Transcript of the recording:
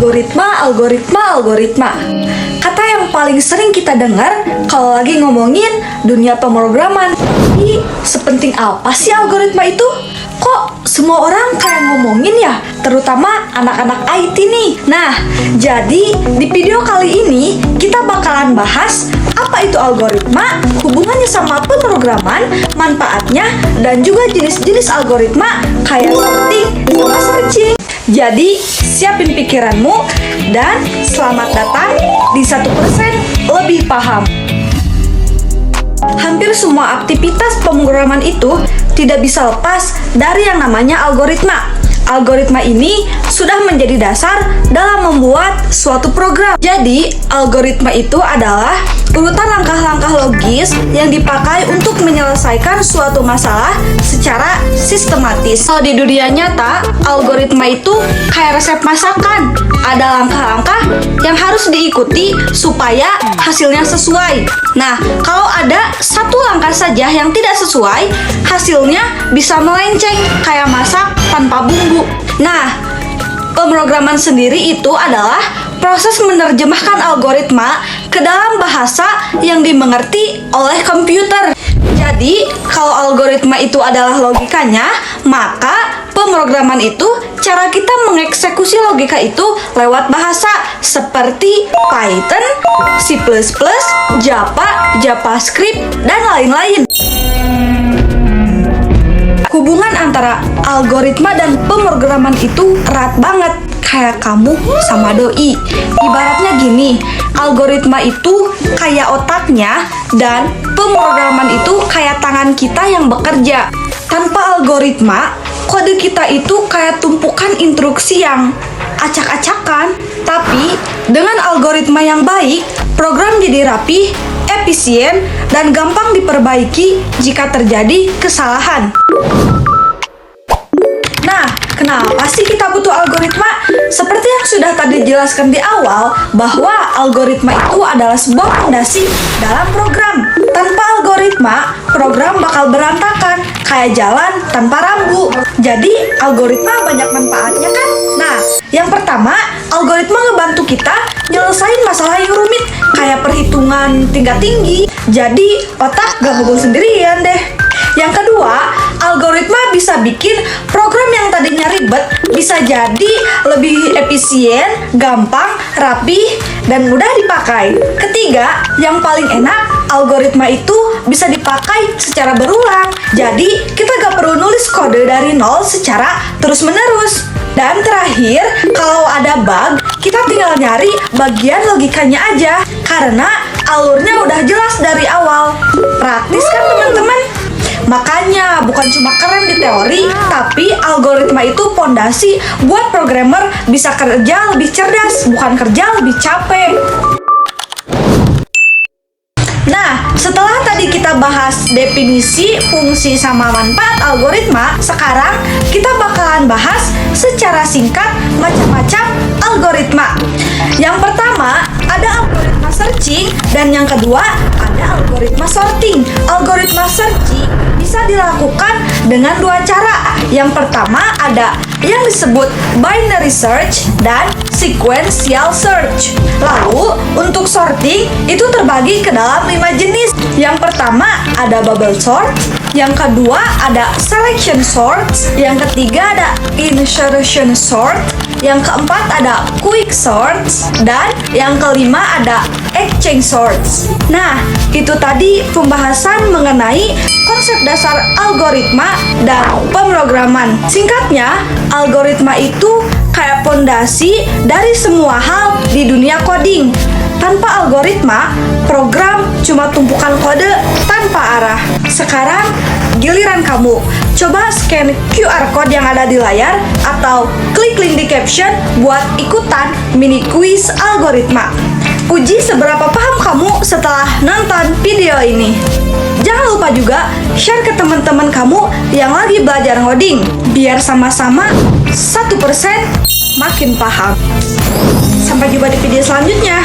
Algoritma. Kata yang paling sering kita dengar kalau lagi ngomongin dunia pemrograman. Tapi sepenting apa sih algoritma itu? Kok semua orang kayak ngomongin ya? Terutama anak-anak IT nih. Nah, jadi di video kali ini kita bakalan bahas apa itu algoritma, hubungannya sama pemrograman, manfaatnya, dan juga jenis-jenis algoritma kayak sorting sama searching. Jadi, siapin pikiranmu dan selamat datang di 1% lebih paham. Hampir semua aktivitas pemrograman itu tidak bisa lepas dari yang namanya algoritma. Algoritma ini sudah menjadi dasar dalam membuat suatu program. Jadi, algoritma itu adalah urutan langkah-langkah logis yang dipakai untuk menyelesaikan suatu masalah secara sistematis. Kalau di dunia nyata, algoritma itu kayak resep masakan. Ada langkah-langkah yang harus diikuti supaya hasilnya sesuai. Nah, kalau ada satu langkah saja yang tidak sesuai, hasilnya bisa melenceng kayak masak tanpa bumbu. Nah, pemrograman sendiri itu adalah proses menerjemahkan algoritma ke dalam bahasa yang dimengerti oleh komputer. Jadi, kalau algoritma itu adalah logikanya, maka pemrograman itu cara kita mengeksekusi logika itu lewat bahasa seperti Python, C++, Java, JavaScript, dan lain-lain. Hubungan antara algoritma dan pemrograman itu erat banget, kayak kamu sama doi. Ibaratnya gini, algoritma itu kayak otaknya dan pemrograman itu kayak tangan kita yang bekerja. Tanpa algoritma, kode kita itu kayak tumpukan instruksi yang acak-acakan. Tapi dengan algoritma yang baik, program jadi rapi, efisien, dan gampang diperbaiki jika terjadi kesalahan. Nah, kenapa sih kita butuh algoritma? Seperti yang sudah tadi dijelaskan di awal, bahwa algoritma itu adalah sebuah fondasi dalam program. Tanpa algoritma, program bakal berantakan, kayak jalan tanpa rambu. Jadi, algoritma banyak manfaatnya kan? Nah, yang pertama, algoritma ngebantu kita nyelesain masalah yang rumit, kayak perhitungan tingkat tinggi. Jadi, otak gak ngebul sendirian deh. Yang kedua, algoritma bisa bikin program yang tadinya ribet bisa jadi lebih efisien, gampang, rapi, dan mudah dipakai. Ketiga, yang paling enak, algoritma itu bisa dipakai secara berulang. Jadi, kita gak perlu nulis kode dari nol secara terus-menerus. Dan terakhir, kalau ada bug, kita tinggal nyari bagian logikanya aja, karena alurnya udah jelas dari awal. Praktis kan teman-teman? Makanya bukan cuma keren di teori, tapi algoritma itu fondasi buat programmer bisa kerja lebih cerdas, bukan kerja lebih capek. Nah, setelah tadi kita bahas definisi, fungsi, sama manfaat algoritma, sekarang kita bakalan bahas secara singkat macam-macam algoritma. Yang pertama, ada algoritma searching, dan yang kedua, ada algoritma sorting. Algoritma searching bisa dilakukan dengan dua cara. Yang pertama ada yang disebut binary search dan sequential search. Lalu untuk sorting itu terbagi ke dalam 5 jenis. Yang pertama ada bubble sort, yang kedua ada selection sort, yang ketiga ada insertion sort, yang keempat ada quick sorts, dan yang kelima ada exchange sorts. Nah, itu tadi pembahasan mengenai konsep dasar algoritma dan pemrograman. Singkatnya, algoritma itu kayak fondasi dari semua hal di dunia coding. Tanpa algoritma, program cuma tumpukan kode tanpa arah. Sekarang, giliran kamu. Coba scan QR code yang ada di layar atau klik link di caption buat ikutan mini quiz algoritma. Uji seberapa paham kamu setelah nonton video ini. Jangan lupa juga share ke teman-teman kamu yang lagi belajar ngoding, biar sama-sama 1% makin paham. Sampai jumpa di video selanjutnya.